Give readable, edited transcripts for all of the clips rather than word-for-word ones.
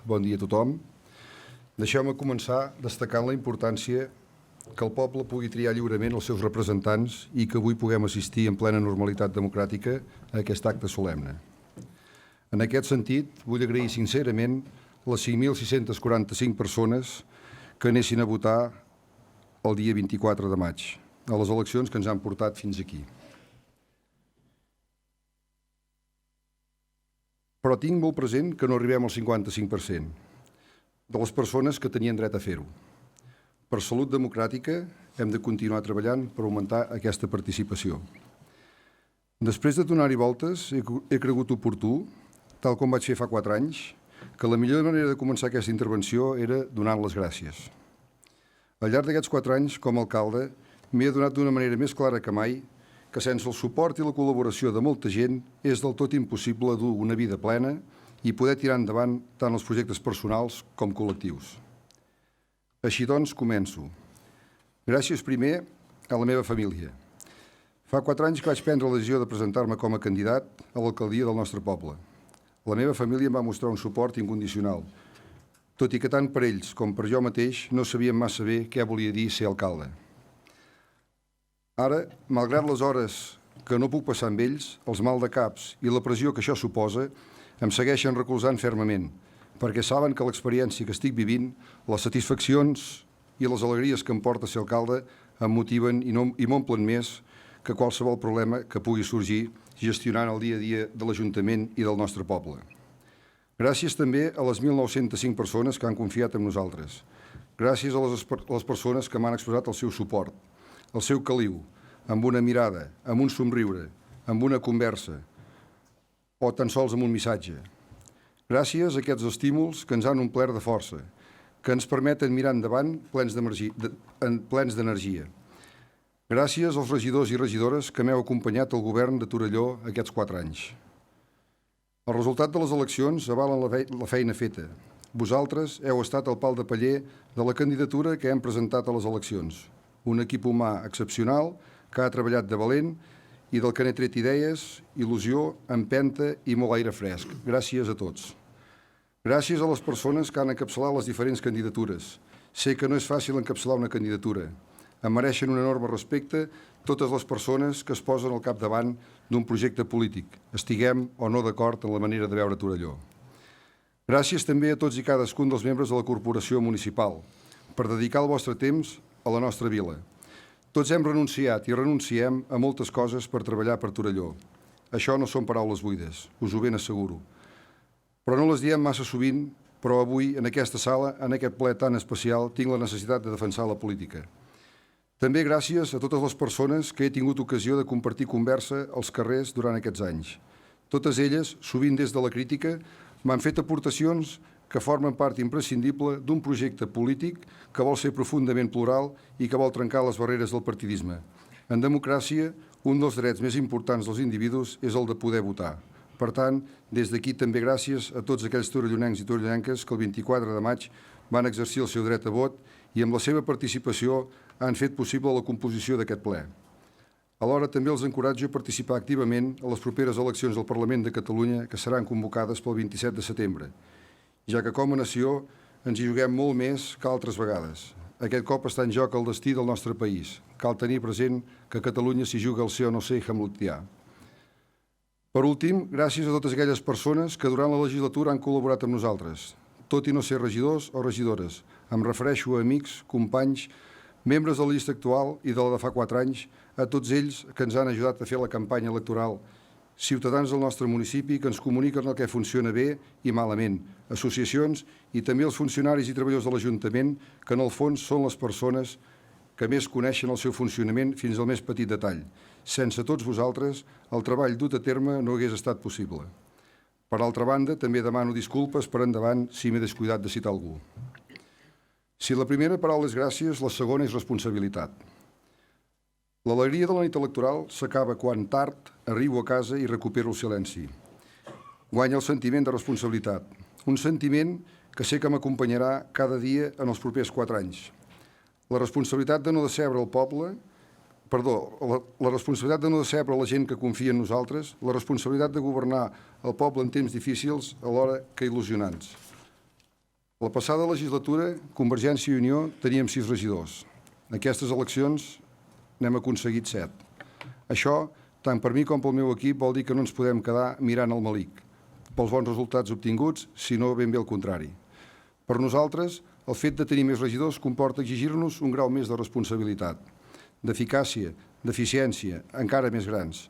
bon dia a tothom. Deixeu-me començar destacant la importància que el poble pugui triar lliurement els seus representants i que avui puguem assistir en plena normalitat democràtica a aquest acte solemne. En aquest sentit, vull agrair sincerament les 5.645 persones que anessin a votar el dia 24 de maig, a les eleccions que ens han portat fins aquí. Però tinc molt present que no arribem al 55% de les persones que tenien dret a fer-ho. Per salut democràtica hem de continuar treballant per augmentar aquesta participació. Després de donar-hi voltes, he cregut oportú, tal com vaig fer fa 4 anys, que la millor manera de començar aquesta intervenció era donant les gràcies. Al llarg d'aquests 4 anys, com a alcalde, m'he adonat d'una manera més clara que mai que sense el suport i la col·laboració de molta gent és del tot impossible dur una vida plena i poder tirar endavant tant els projectes personals com col·lectius. Així doncs, començo. Gràcies primer a la meva família. Fa 4 anys que vaig prendre la decisió de presentar-me com a candidat a l'alcaldia del nostre poble. La meva família em va mostrar un suport incondicional, tot i que tant per ells com per jo mateix no sabíem massa bé què volia dir ser alcalde. Ara, malgrat les hores que no puc passar amb ells, els maldecaps i la pressió que això suposa, em segueixen recolzant fermament, perquè saben que l'experiència que estic vivint, les satisfaccions i les alegries que em porta ser alcalde em motiven i m'omplen més que qualsevol problema que pugui sorgir gestionant el dia a dia de l'Ajuntament i del nostre poble. Gràcies també a les 1.905 persones que han confiat en nosaltres. Gràcies a les persones que m'han expressat el seu suport, el seu caliu, amb una mirada, amb un somriure, amb una conversa o tan sols amb un missatge. Gràcies a aquests estímuls que ens han omplert de força, que ens permeten mirar endavant plens d'energia. Gràcies als regidors i regidores que m'heu acompanyat al govern de Torelló aquests 4 anys. El resultat de les eleccions avalen la feina feta. Vosaltres heu estat al pal de paller de la candidatura que hem presentat a les eleccions. Un equip humà excepcional que ha treballat de valent i del que n'he tret idees, il·lusió, empenta i molt aire fresc. Gràcies a tots. Gràcies a les persones que han encapçalat les diferents candidatures. Sé que no és fàcil encapçalar una candidatura. Em mereixen un enorme respecte totes les persones que es posen al capdavant d'un projecte polític, estiguem o no d'acord en la manera de veure Torelló. Gràcies també a tots i cadascun dels membres de la corporació municipal per dedicar el vostre temps a la nostra vila. Tots hem renunciat i renunciem a moltes coses per treballar per Torelló. Això no són paraules buides, us ho ben asseguro. Però no les diem massa sovint, però avui, en aquesta sala, en aquest ple tan especial, tinc la necessitat de defensar la política. També gràcies a totes les persones que he tingut ocasió de compartir conversa als carrers durant aquests anys. Totes elles, sovint des de la crítica, m'han fet aportacions que formen part imprescindible d'un projecte polític que vol ser profundament plural i que vol trencar les barreres del partidisme. En democràcia, un dels drets més importants dels individus és el de poder votar. Per tant, des d'aquí també gràcies a tots aquells torellonencs i torellonenques que el 24 de maig van exercir el seu dret a vot i amb la seva participació han fet possible la composició d'aquest ple. Alhora també els encoratjo a participar activament a les properes eleccions del Parlament de Catalunya que seran convocades pel 27 de setembre, ja que com a nació ens hi juguem molt més que altres vegades. Aquest cop està en joc el destí del nostre país. Cal tenir present que a Catalunya s'hi juga el ser o no ser hamletià. Per últim, gràcies a totes aquelles persones que durant la legislatura han col·laborat amb nosaltres, tot i no ser regidors o regidores. Em refereixo a amics, companys, membres de la llista actual i de la de fa 4 anys, a tots ells que ens han ajudat a fer la campanya electoral, ciutadans del nostre municipi que ens comuniquen el que funciona bé i malament, associacions i també els funcionaris i treballadors de l'Ajuntament que en el fons són les persones que més coneixen el seu funcionament fins al més petit detall. Sense tots vosaltres, el treball dut a terme no hagués estat possible. Per altra banda, també demano disculpes per endavant si m'he descuidat de citar algú. Si la primera paraula és gràcies, la segona és responsabilitat. L'alegria de la nit electoral s'acaba quan tard arribo a casa i recupero el silenci. Guanya el sentiment de responsabilitat, un sentiment que sé que m'acompanyarà cada dia en els propers 4 anys. La responsabilitat de no decebre el poble, la responsabilitat de no decebre la gent que confia en nosaltres, la responsabilitat de governar el poble en temps difícils alhora que il·lusionants. La passada legislatura, Convergència i Unió teníem 6 regidors. En aquestes eleccions n'hem aconseguit 7. Això, tant per mi com pel meu equip, vol dir que no ens podem quedar mirant el malic pels bons resultats obtinguts, sinó ben bé el contrari. Per nosaltres, el fet de tenir més regidors comporta exigir-nos un grau més de responsabilitat, d'eficàcia, d'eficiència, encara més grans.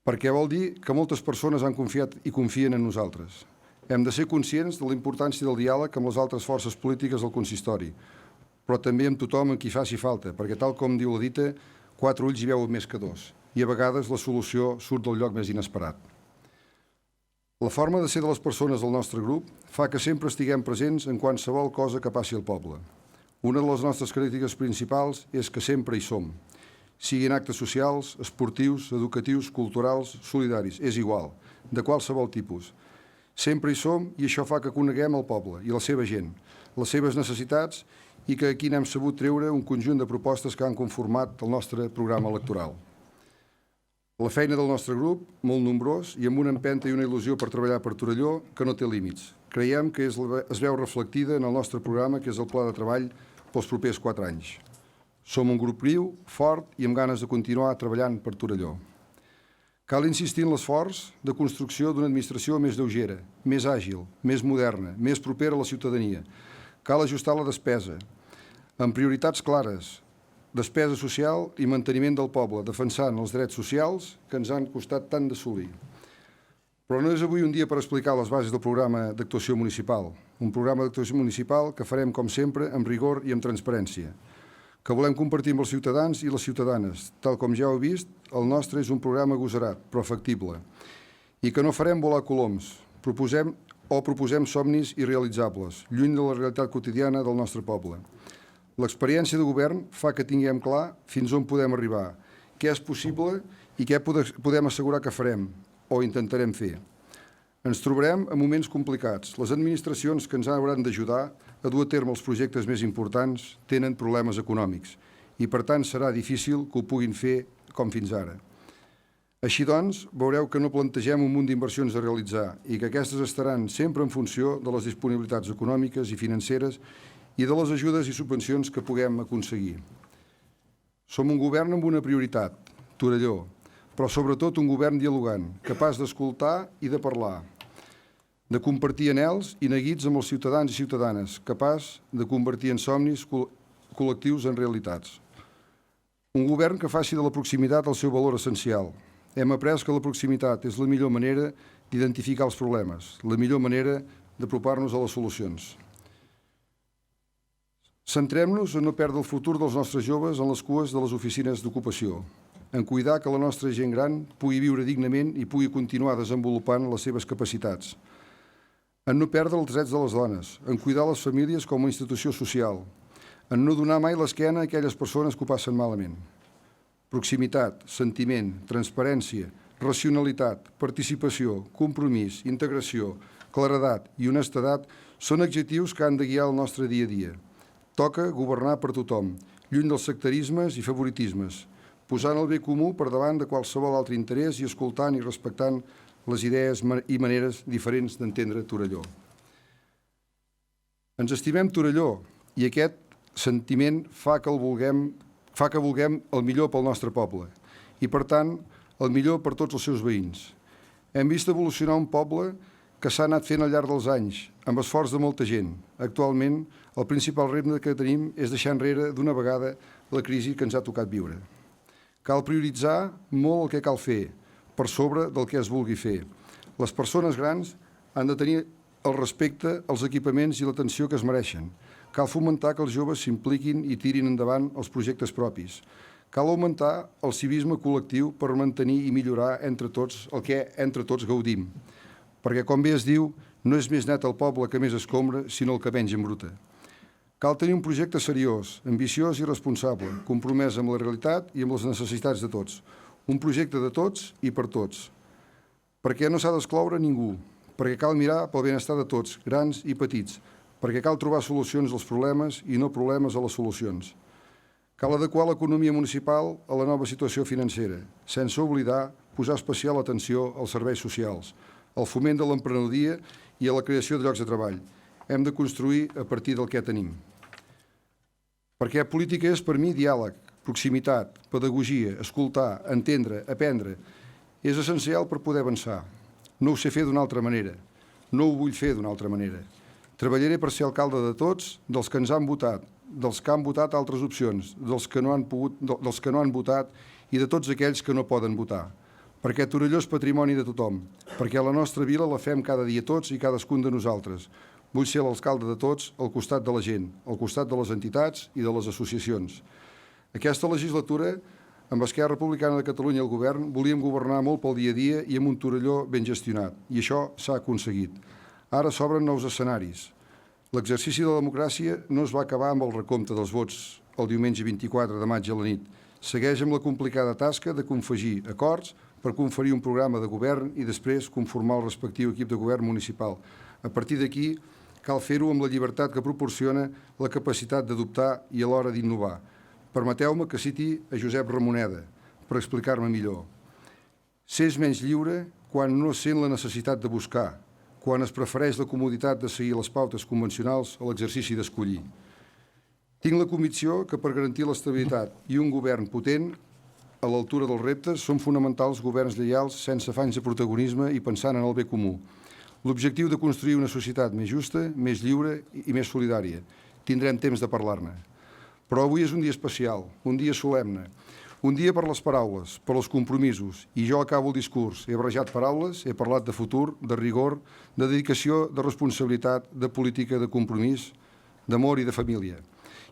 Perquè vol dir que moltes persones han confiat i confien en nosaltres. Hem de ser conscients de la importància del diàleg amb les altres forces polítiques del consistori, però també amb tothom amb qui faci falta, perquè tal com diu la dita, 4 ulls hi veuen més que 2, i a vegades la solució surt del lloc més inesperat. La forma de ser de les persones del nostre grup fa que sempre estiguem presents en qualsevol cosa que passi al poble. Una de les nostres característiques principals és que sempre hi som, siguin actes socials, esportius, educatius, culturals, solidaris, és igual, de qualsevol tipus. Sempre hi som i això fa que coneguem el poble i la seva gent, les seves necessitats i que aquí n'hem sabut treure un conjunt de propostes que han conformat el nostre programa electoral. La feina del nostre grup, molt nombrós i amb una empenta i una il·lusió per treballar per Torelló que no té límits. Creiem que es veu reflectida en el nostre programa, que és el pla de treball pels propers 4 anys. Som un grup viu, fort i amb ganes de continuar treballant per Torelló. Cal insistir en l'esforç de construcció d'una administració més lleugera, més àgil, més moderna, més propera a la ciutadania. Cal ajustar la despesa, amb prioritats clares, despesa social i manteniment del poble, defensant els drets socials que ens han costat tant d'assolir. Però no és avui un dia per explicar les bases del programa d'actuació municipal, un programa d'actuació municipal que farem, com sempre, amb rigor i amb transparència, que volem compartir amb els ciutadans i les ciutadanes. Tal com ja heu vist, el nostre és un programa agosarat, però factible, i que no farem volar coloms, proposem somnis irrealitzables, lluny de la realitat quotidiana del nostre poble. L'experiència de govern fa que tinguem clar fins on podem arribar, què és possible i què podem assegurar que farem o intentarem fer. Ens trobarem en moments complicats. Les administracions que ens hauran d'ajudar a dur a terme els projectes més importants tenen problemes econòmics i, per tant, serà difícil que ho puguin fer com fins ara. Així doncs, veureu que no plantegem un munt d'inversions a realitzar i que aquestes estaran sempre en funció de les disponibilitats econòmiques i financeres i de les ajudes i subvencions que puguem aconseguir. Som un govern amb una prioritat, Torelló, però sobretot un govern dialogant, capaç d'escoltar i de parlar, de compartir anhels i neguits amb els ciutadans i ciutadanes, capaç de convertir en somnis col·lectius en realitats. Un govern que faci de la proximitat el seu valor essencial. Hem après que la proximitat és la millor manera d'identificar els problemes, la millor manera d'apropar-nos a les solucions. Centrem-nos en no perdre el futur dels nostres joves en les cues de les oficines d'ocupació, en cuidar que la nostra gent gran pugui viure dignament i pugui continuar desenvolupant les seves capacitats, en no perdre els drets de les dones, en cuidar les famílies com a institució social, en no donar mai l'esquena a aquelles persones que ho passen malament. Proximitat, sentiment, transparència, racionalitat, participació, compromís, integració, claredat i honestedat són adjectius que han de guiar el nostre dia a dia. Toca governar per tothom, lluny dels sectarismes i favoritismes, posant el bé comú per davant de qualsevol altre interès i escoltant i respectant les idees i maneres diferents d'entendre Torelló. Ens estimem Torelló i aquest sentiment fa que vulguem el millor pel nostre poble i, per tant, el millor per tots els seus veïns. Hem vist evolucionar un poble que s'ha anat fent al llarg dels anys, amb esforç de molta gent. Actualment, el principal repte que tenim és deixar enrere d'una vegada la crisi que ens ha tocat viure. Cal prioritzar molt el que cal fer, per sobre del que es vulgui fer. Les persones grans han de tenir el respecte, els equipaments i l'atenció que es mereixen. Cal fomentar que els joves s'impliquin i tirin endavant els projectes propis. Cal augmentar el civisme col·lectiu per mantenir i millorar entre tots el que entre tots gaudim. Perquè, com bé es diu, no és més net el poble que més escombra, sinó el que menys embruta. Cal tenir un projecte seriós, ambiciós i responsable, compromès amb la realitat i amb les necessitats de tots. Un projecte de tots i per tots. Perquè no s'ha d'excloure ningú, perquè cal mirar pel benestar de tots, grans i petits, perquè cal trobar solucions als problemes i no problemes a les solucions. Cal adequar l'economia municipal a la nova situació financera, sense oblidar posar especial atenció als serveis socials, al foment de l'emprenedoria i a la creació de llocs de treball. hem de construir a partir del que tenim. Perquè política és, per mi, diàleg, proximitat, pedagogia, escoltar, entendre, aprendre. És essencial per poder avançar. No ho sé fer d'una altra manera. No ho vull fer d'una altra manera. Treballaré per ser alcalde de tots, dels que ens han votat, dels que han votat altres opcions, dels que no han votat i de tots aquells que no poden votar. Perquè Torelló és patrimoni de tothom, perquè la nostra vila la fem cada dia tots i cadascun de nosaltres. Vull ser l'alcalde de tots al costat de la gent, al costat de les entitats i de les associacions. Aquesta legislatura, amb Esquerra Republicana de Catalunya al govern, volíem governar molt pel dia a dia i amb un Torelló ben gestionat, i això s'ha aconseguit. Ara s'obren nous escenaris. L'exercici de la democràcia no es va acabar amb el recompte dels vots el diumenge 24 de maig a la nit. Segueix amb la complicada tasca de confegir acords per conferir un programa de govern i després conformar el respectiu equip de govern municipal. A partir d'aquí, cal fer-ho amb la llibertat que proporciona la capacitat d'adoptar i alhora d'innovar. Permeteu-me que citi a Josep Ramoneda per explicar-me millor. S'és menys lliure quan no sent la necessitat de buscar, quan es prefereix la comoditat de seguir les pautes convencionals a l'exercici d'escollir. Tinc la convicció que per garantir l'estabilitat i un govern potent a l'altura dels reptes són fonamentals governs lleials sense afanys de protagonisme i pensant en el bé comú. L'objectiu de construir una societat més justa, més lliure i més solidària. Tindrem temps de parlar-ne. Però avui és un dia especial, un dia solemne, un dia per les paraules, per els compromisos, i jo acabo el discurs. He barrejat paraules, he parlat de futur, de rigor, de dedicació, de responsabilitat, de política, de compromís, d'amor i de família,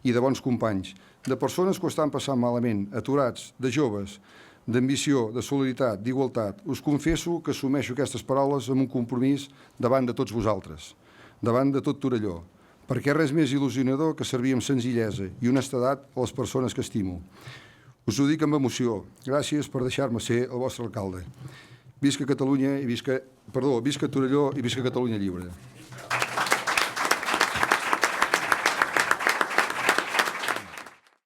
i de bons companys, de persones que ho estan passant malament, aturats, de joves, d'ambició, de solidaritat, d'igualtat. Us confesso que assumeixo aquestes paraules amb un compromís davant de tots vosaltres, davant de tot Torelló, perquè res més il·lusionador que servir amb senzillesa i honestedat a les persones que estimo. Us ho dic amb emoció. Gràcies per deixar-me ser el vostre alcalde. Visca Catalunya i visca Torelló i visca Catalunya lliure.